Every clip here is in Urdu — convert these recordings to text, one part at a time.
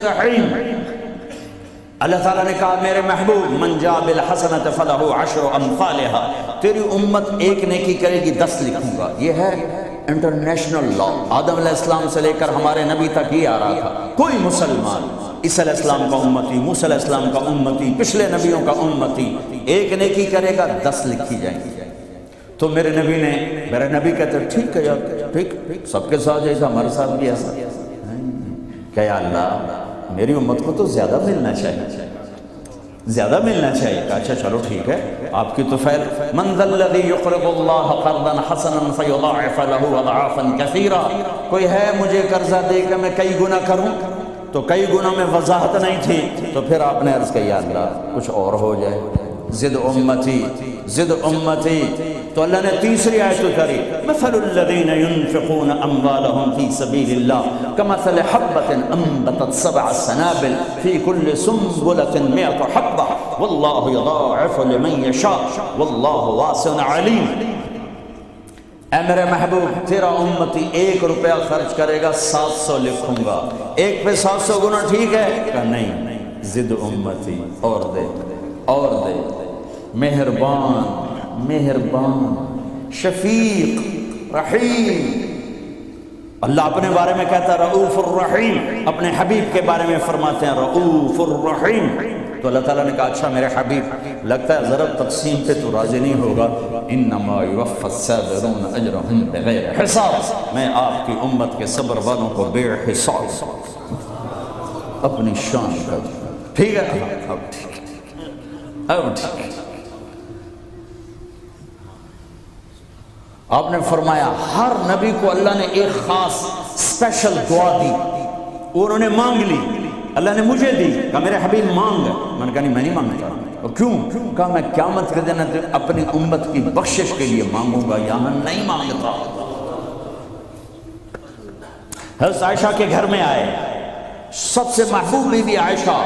رحیم۔ اللہ تعالیٰ نے کہا میرے محبوب من جاء بالحسنۃ فلہ عشر امثالھا، تیری امت ایک نیکی کرے گی 10 لکھوں گا۔ یہ ہے انٹرنیشنل لا، آدم علیہ السلام سے لے کر ہمارے نبی تک یہ آ رہا تھا۔ کوئی مسلمان عیسیٰ علیہ السلام کا امتی، موسیٰ علیہ السلام کا امتی، پچھلے نبیوں کا امتی، ایک نیکی کرے گا 10 لکھی جائیں گی۔ تو میرے نبی کہتے ٹھیک ہے یار، ٹھیک سب کے ساتھ ایسا، ہمارے ساتھ بھی ایسا کہ یا اللہ میری امت کو تو زیادہ ملنا چاہیے، زیادہ ملنا چاہیے۔ اچھا چلو ٹھیک ہے، آپ کی تو فعل من ذا الذی یقرض اللہ قرضا حسنا فیضاعف له اضعافا کثیرا، کوئی ہے مجھے قرضہ دے کہ میں کئی گنا کروں؟ تو کئی گنا میں وضاحت نہیں تھی، تو پھر آپ نے عرض کیا یا اللہ کچھ اور ہو جائے، زد امتی زد امتی۔ تو اللہ نے تیسری آیت اتاری مثل الذین ينفقون اموالهم فی سبیل اللہ کمثل حبۃ انبتت 7 سنابل فی کل سنبلۃ 100 حبۃ واللہ یضاعف لمن یشاء واللہ واسع علیم۔ اے میرے محبوب تیرا امتی 1 روپیہ خرچ کرے گا 700 لکھوں گا، ایک پہ 700 گنا ٹھیک ہے کہ نہیں؟ زد امتی، اور دے اور دے، مہربان شفیق رحیم۔ اللہ اپنے بارے میں کہتا ہے رؤوف الرحیم، اپنے حبیب کے بارے میں فرماتے ہیں رؤوف الرحیم۔ تو اللہ تعالیٰ نے کہا اچھا میرے حبیب لگتا ہے ضرب تقسیم پہ تو راضی نہیں ہوگا، انما یوفی الصابرون اجرهم بغیر حساب، میں آپ کی امت کے صبر والوں کو بے حساب اپنی شان کا دوں۔ ٹھیک ہے اب ٹھیک ہے، اب ٹھیک ہے۔ آپ نے فرمایا ہر نبی کو اللہ نے ایک خاص اسپیشل دعا دی، انہوں نے مانگ لی، اللہ نے مجھے دی، کہا میرے حبیب مانگ۔ میں نے کہا نہیں میں نہیں مانگتا۔ اور کیوں؟ کہا میں قیامت کے دن اپنی امت کی بخشش کے لیے مانگوں گا، یا میں نہیں مانگتا۔ حضرت عائشہ کے گھر میں آئے، سب سے محبوب بی بی عائشہ،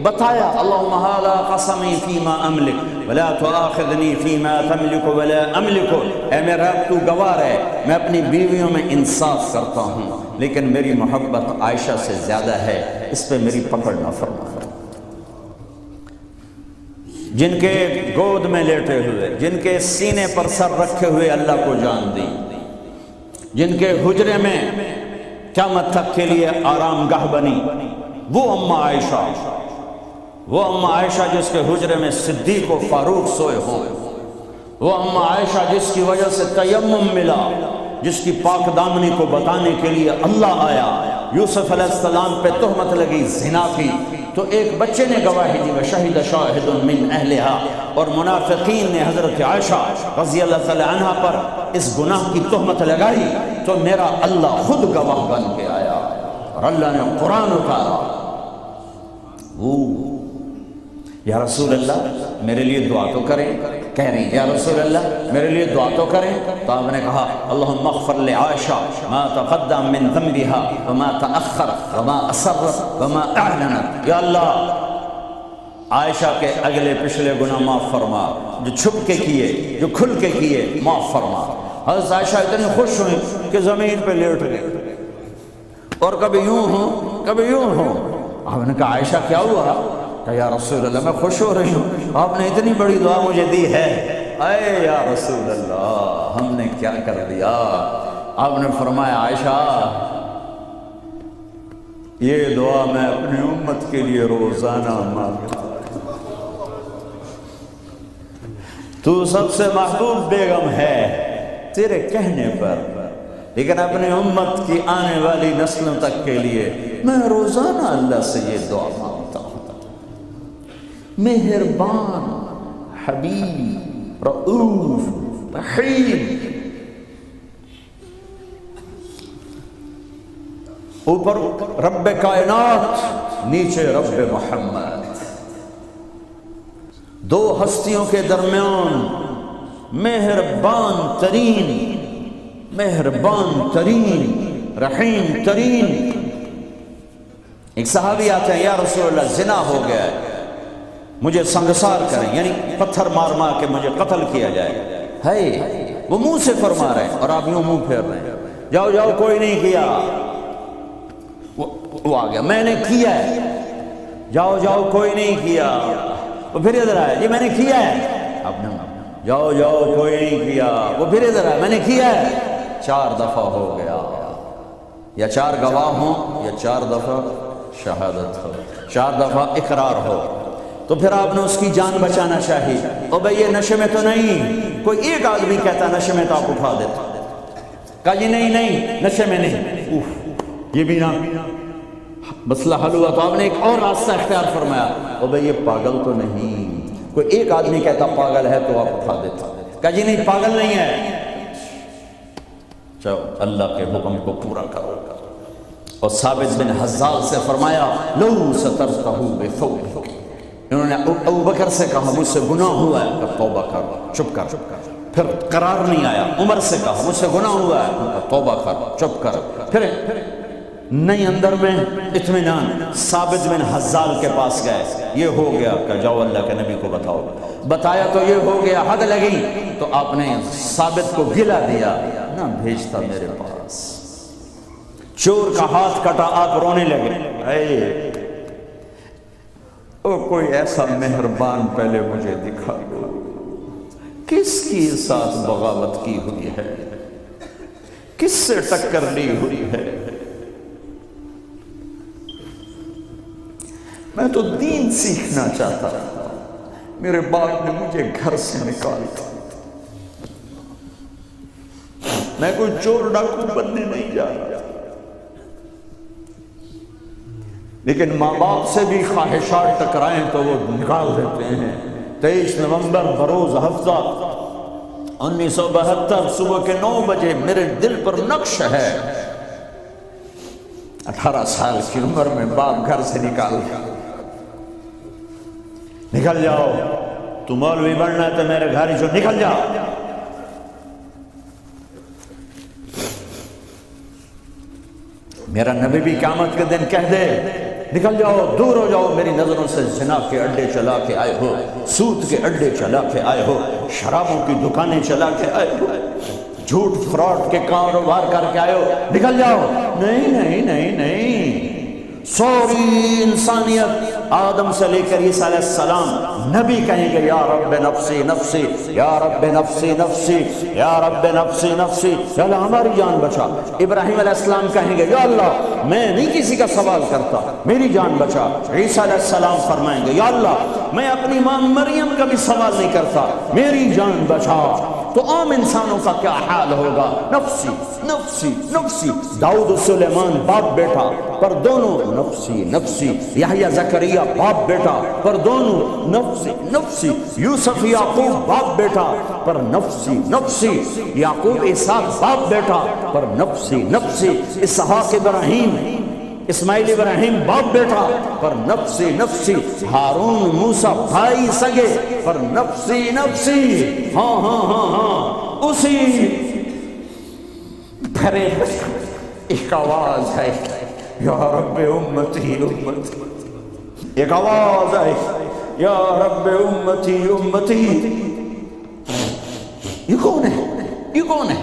بتایا اللہم ھذا قسمی فیما املک ولا تؤاخذنی فیما تملک ولا املک، اے میرا رب تو گواہ ہے میں اپنی بیویوں میں انصاف کرتا ہوں لیکن میری محبت عائشہ سے زیادہ ہے، اس پہ میری پکڑ نہ فرما۔ جن کے گود میں لیٹے ہوئے، جن کے سینے پر سر رکھے ہوئے اللہ کو جان دی، جن کے حجرے میں قیامت تک کے لیے آرام گاہ بنی، وہ اماں عائشہ جس کے حجرے میں صدیق و فاروق سوئے ہوں، وہ اماں عائشہ جس کی وجہ سے تیمم ملا، جس کی پاک دامنی کو بتانے کے لیے اللہ آیا، یوسف علیہ السلام پہ تہمت لگی زنا کی تو ایک بچے نے گواہی دی وشہد شاہد من اہلہا، اور منافقین نے حضرت عائشہ رضی اللہ تعالی عنہ پر اس گناہ کی تہمت لگائی تو میرا اللہ خود گواہ بن کے آیا اور اللہ نے قرآن اتارا۔ یا رسول اللہ میرے لیے دعا تو کریں، کہہ رہی ہیں یا رسول اللہ میرے لیے دعا تو کریں، تو آپ نے کہا اللہم اغفر لعائشہ ما تقدم من ذنبها وما تأخر وما اسرت وما اعلنت، یا اللہ عائشہ کے اگلے پچھلے گناہ معاف فرما، جو چھپ کے کیے جو کھل کے کیے معاف فرما۔ حضرت عائشہ اتنی خوش ہوئی کہ زمین پہ لیٹ گئے، اور کبھی یوں ہوں کبھی یوں ہوں۔ آپ نے کہا عائشہ کیا ہوا؟ کہ یا رسول اللہ میں خوش ہو رہی ہوں، آپ نے اتنی بڑی دعا مجھے دی ہے۔ اے یا رسول اللہ ہم نے کیا کر دیا؟ آپ نے فرمایا عائشہ یہ دعا میں اپنی امت کے لیے روزانہ مانگتا ہوں، تو سب سے محبوب بیگم ہے تیرے کہنے پر، لیکن اپنی امت کی آنے والی نسلوں تک کے لیے میں روزانہ اللہ سے یہ دعا مانگتا ہوں۔ مہربان حبیب رؤوف رحیم، اوپر رب کائنات نیچے رب محمد، دو ہستیوں کے درمیان مہربان ترین رحیم ترین۔ ایک صحابی آتے ہیں یا رسول اللہ زنا ہو گیا ہے، مجھے سنگسار کریں، یعنی پتھر مار مار کے مجھے قتل کیا جائے۔ ہے وہ منہ سے فرما رہے ہیں اور آپ یوں منہ پھیر رہے ہیں، جاؤ جاؤ کوئی نہیں کیا۔ وہ وہ آ گیا، میں نے کیا ہے، جاؤ جاؤ کوئی نہیں کیا، وہ پھر ادھر آیا، جی میں نے کیا ہے، اب جاؤ جاؤ کوئی نہیں کیا، وہ پھر ادھر آیا، میں نے کیا ہے، 4 دفعہ ہو گیا، یا 4 گواہ ہوں یا 4 دفعہ شہادت ہو، 4 دفعہ اقرار ہو، تو پھر آپ نے اس کی جان بچانا چاہیے۔ او بھئی یہ نشے میں تو نہیں، کوئی ایک آدمی کہتا نشے میں تو آپ اٹھا دیتا، کہا جی نہیں نہیں نشے میں نہیں، یہ بھی نہ مسئلہ حل ہوا، تو آپ نے ایک اور راستہ اختیار فرمایا، او بھئی یہ پاگل تو نہیں، کوئی ایک آدمی کہتا پاگل ہے تو آپ اٹھا دیتا، کہا جی نہیں پاگل نہیں ہے، چلو اللہ کے حکم کو پورا کرو۔ اور ثابت بن حزال سے فرمایا لو سترتہ بثوبک، انہوں نے ابو بکر سے کہا مجھ سے گناہ ہوا ہے، توبہ کر، چپ کر، پھر قرار نہیں آیا، عمر سے کہا مجھ سے گناہ ہوا ہے، توبہ کر، چپ کر، پھر نہیں اندر میں اطمینان، ثابت بن حزال کے پاس گئے، یہ ہو گیا کہ جاؤ اللہ کے نبی کو بتاؤ، بتایا تو یہ ہو گیا، حد لگی، تو آپ نے ثابت کو گلا دیا، نہ بھیجتا میرے پاس، چور کا ہاتھ کٹا، آپ رونے لگے، اے او کوئی ایسا مہربان پہلے مجھے دکھا دو، کس کی ساتھ بغاوت کی ہوئی ہے، کس سے ٹکر لی ہوئی ہے، میں تو دین سیکھنا چاہتا تھا، میرے باپ نے مجھے گھر سے نکال دیا، میں کوئی چور ڈاکو بننے نہیں جا رہا، لیکن ماں باپ سے بھی خواہشات ٹکرائیں تو وہ نکال دیتے ہیں۔ 23 نومبر بروز ہفتہ 1972 صبح کے 9 بجے میرے دل پر نقش ہے، 18 سال کی عمر میں باپ گھر سے نکال گیا، نکل جاؤ، تو مولوی بننا ہے تو میرے گھر سے نکل جاؤ، میرا نبی بھی قیامت کے دن کہہ دے نکل جاؤ، دور ہو جاؤ میری نظروں سے، زنا کے اڈے چلا کے آئے ہو، سود کے اڈے چلا کے آئے ہو، شرابوں کی دکانیں چلا کے آئے ہو، جھوٹ فراڈ کے کاروبار کر کے آئے ہو، نکل جاؤ، نہیں نہیں نہیں نہیں، سوری انسانیت آدم سے لے کر عیسیٰ علیہ السلام نبی کہیں گے یا رب نفسی نفسی، یا رب نفسی نفسی، یا رب نفسی نفسی، یا اللہ ہماری جان بچا۔ ابراہیم علیہ السلام کہیں گے یا اللہ میں نہیں کسی کا سوال کرتا، میری جان بچا۔ عیسیٰ علیہ السلام فرمائیں گے یا اللہ میں اپنی ماں مریم کا بھی سوال نہیں کرتا، میری جان بچا۔ تو عام انسانوں کا کیا حال ہوگا؟ نفسی نفسی نفسی، داؤد و سلیمان باپ بیٹا پر دونوں نفسی نفسی، یحییٰ زکریا باپ بیٹا پر دونوں نفسی نفسی، یوسف یعقوب باپ بیٹا پر نفسی نفسی، یعقوب اسحاق باپ بیٹا پر نفسی نفسی، اسحاق ابراہیم اسماعیل ابراہیم باپ بیٹا پر نفسی نفسی، ہارون موسیٰ بھائی سگے پر نفسی نفسی، ہاں ہاں ہاں ہاں، اسی پھر ایک آواز ہے یا رب امتی امتی، ایک آواز ہے یا رب امتی امتی، یہ کون ہے؟ یہ کون ہے؟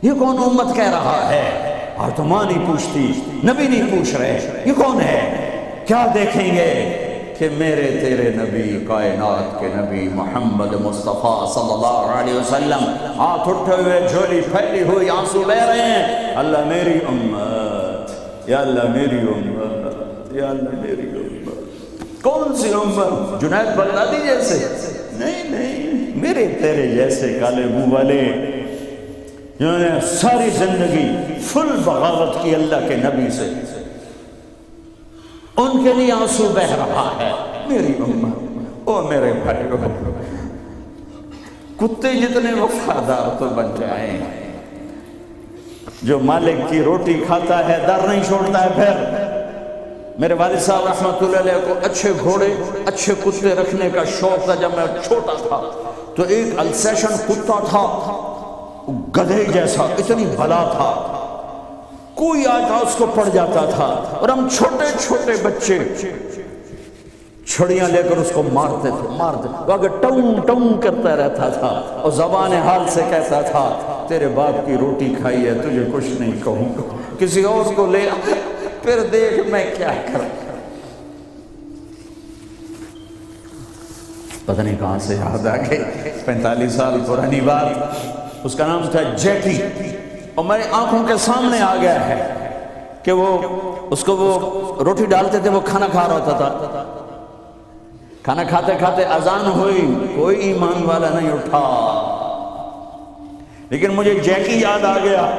یہ کون امت کہہ رہا ہے؟ اور تو ماں نہیں پوچھتی، نبی نہیں پوچھ رہے، یہ کون ہے؟ کیا دیکھیں گے کہ میرے تیرے نبی، کائنات کے نبی محمد مصطفیٰ صلی اللہ علیہ وسلم ہاتھ اٹھے ہوئے، جھولی پھیلی ہوئی، آنسو بہہ رہے ہیں، اللہ میری امت، یا اللہ میری امت، یا اللہ میری امت۔ کون سی امت؟ جنید بغدادی جیسے؟ نہیں نہیں، میرے تیرے جیسے کالے منہ والے جنہوں نے ساری زندگی فل بغاوت کی اللہ کے نبی سے، ان کے لیے آنسو بہہ رہا ہے، میری امت۔ او میرے بھائیو، کتے جتنے وفادار تو بن جائیں، جو مالک کی روٹی کھاتا ہے در نہیں چھوڑتا ہے۔ پھر میرے والد صاحب رحمۃ اللہ علیہ کو اچھے گھوڑے اچھے کتے رکھنے کا شوق تھا۔ جب میں چھوٹا تھا تو ایک السیشن کتا تھا، گدھے جیسا، اتنی بلا تھا، کوئی آتا اس کو پڑ جاتا تھا، اور ہم چھوٹے چھوٹے بچے چھڑیاں لے کر اس کو مارتے تھے، وہ آگے ٹون ٹون کرتا رہتا تھا اور زبان حال سے کہتا تھا تیرے باپ کی روٹی کھائی ہے، تجھے کچھ نہیں کہوں گا، کسی اور کو لے پھر دیکھ میں کیا کروں. پتہ نہیں کہاں سے یاد آ گئی 45 سال پرانی بات. اس کا نام تھا جیکی، اور میری آنکھوں کے سامنے آ گیا ہے کہ وہ اس کو وہ روٹی ڈالتے تھے، وہ کھانا کھا رہا تھا. کھانا کھاتے کھاتے اذان ہوئی، کوئی ایمان والا نہیں اٹھا، لیکن مجھے جیکی یاد آ گیا.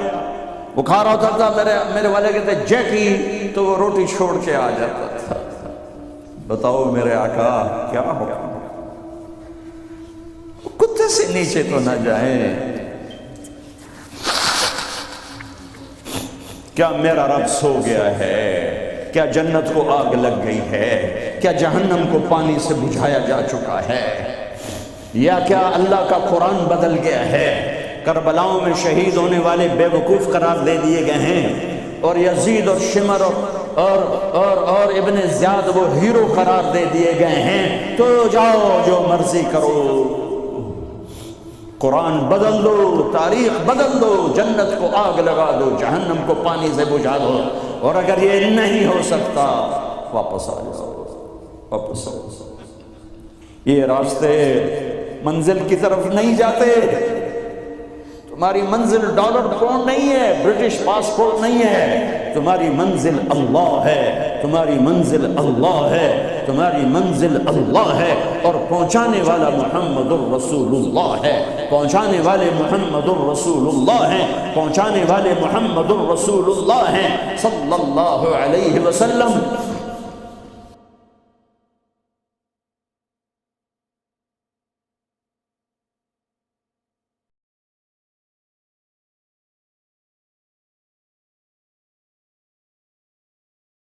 وہ کھا رہا ہوتا تھا، میرے والے کہتے جیکی، تو وہ روٹی چھوڑ کے آ جاتا تھا. بتاؤ میرے آقا کیا ہو، کتے سے نیچے تو نہ جائیں. کیا میرا رب سو گیا ہے؟ کیا جنت کو آگ لگ گئی ہے؟ کیا جہنم کو پانی سے بجھایا جا چکا ہے؟ یا کیا اللہ کا قرآن بدل گیا ہے؟ کربلاؤں میں شہید ہونے والے بے وقوف قرار دے دیے گئے ہیں، اور یزید اور شمر اور ابن زیاد وہ ہیرو قرار دے دیے گئے ہیں. تو جاؤ جو مرضی کرو، قرآن بدل دو، تاریخ بدل دو، جنت کو آگ لگا دو، جہنم کو پانی سے بجھا دو. اور اگر یہ نہیں ہو سکتا واپس آ جاؤ، واپس آ جاؤ. یہ راستے منزل کی طرف نہیں جاتے. تمہاری منزل ڈالر پاؤنڈ نہیں ہے، برٹش پاسپورٹ نہیں ہے. تمہاری منزل اللہ ہے، تمہاری منزل اللہ ہے، تمہاری منزل اللہ ہے. اور پہنچانے والا محمد الرسول اللہ ہے، پہنچانے والے محمد الرسول اللہ ہیں، پہنچانے والے محمد الرسول اللہ ہیں صلی اللہ علیہ وسلم.